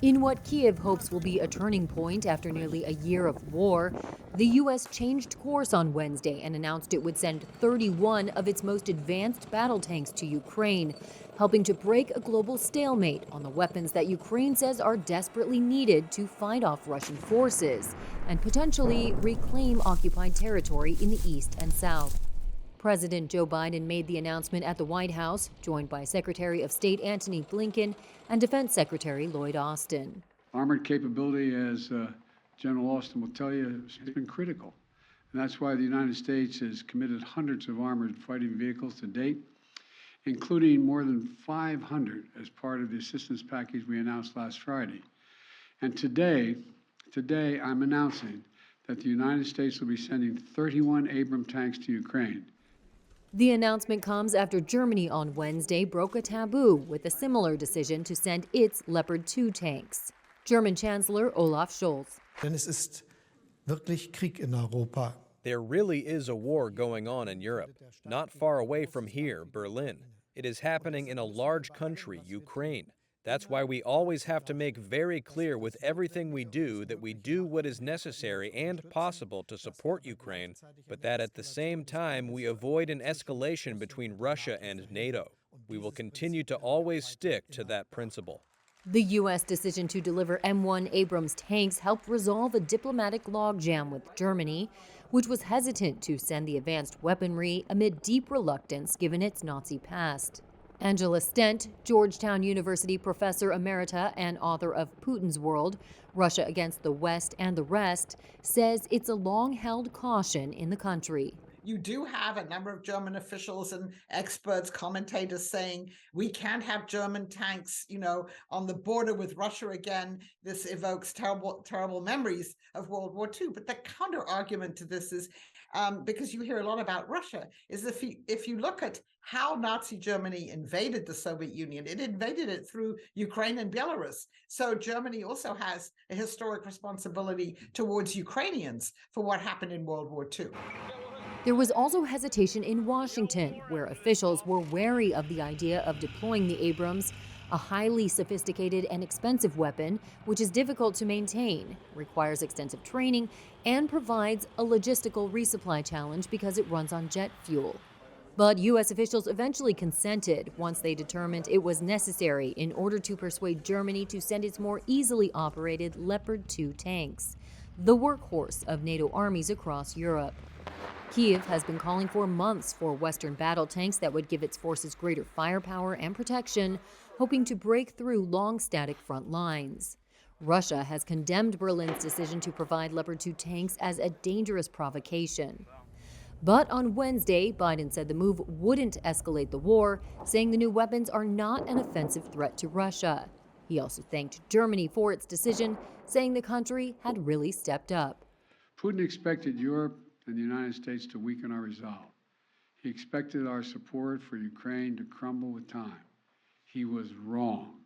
In what Kyiv hopes will be a turning point after nearly a year of war, the U.S. changed course on Wednesday and announced it would send 31 of its most advanced battle tanks to Ukraine, helping to break a global stalemate on the weapons that Ukraine says are desperately needed to fight off Russian forces and potentially reclaim occupied territory in the east and south. President Joe Biden made the announcement at the White House, joined by Secretary of State Antony Blinken and Defense Secretary Lloyd Austin. Armored capability, as General Austin will tell you, has been critical. And that's why the United States has committed hundreds of armored fighting vehicles to date, including more than 500 as part of the assistance package we announced last Friday. And today I'm announcing that the United States will be sending 31 Abrams tanks to Ukraine. The announcement comes after Germany on Wednesday broke a taboo with a similar decision to send its Leopard 2 tanks. German Chancellor Olaf Scholz. Denn es ist wirklich Krieg in Europa. There really is a war going on in Europe, not far away from here, Berlin. It is happening in a large country, Ukraine. That's why we always have to make very clear with everything we do that we do what is necessary and possible to support Ukraine, but that at the same time we avoid an escalation between Russia and NATO. We will continue to always stick to that principle. The U.S. decision to deliver M1 Abrams tanks helped resolve a diplomatic logjam with Germany, which was hesitant to send the advanced weaponry amid deep reluctance given its Nazi past. Angela Stent, Georgetown University professor emerita and author of Putin's World, Russia Against the West and the Rest, says it's a long-held caution in the country. You do have a number of German officials and experts, commentators saying we can't have German tanks, on the border with Russia again. This evokes terrible memories of World War II. But the counter argument to this is, because you hear a lot about Russia, is if you look at how Nazi Germany invaded the Soviet Union, it invaded it through Ukraine and Belarus. So Germany also has a historic responsibility towards Ukrainians for what happened in World War II. There was also hesitation in Washington, where officials were wary of the idea of deploying the Abrams, a highly sophisticated and expensive weapon, which is difficult to maintain, requires extensive training, and provides a logistical resupply challenge because it runs on jet fuel. But U.S. officials eventually consented once they determined it was necessary in order to persuade Germany to send its more easily operated Leopard 2 tanks, the workhorse of NATO armies across Europe. Kyiv has been calling for months for Western battle tanks that would give its forces greater firepower and protection, hoping to break through long static front lines. Russia has condemned Berlin's decision to provide Leopard 2 tanks as a dangerous provocation. But on Wednesday, Biden said the move wouldn't escalate the war, saying the new weapons are not an offensive threat to Russia. He also thanked Germany for its decision, saying the country had really stepped up. Putin expected Europe and the United States to weaken our resolve. He expected our support for Ukraine to crumble with time. He was wrong.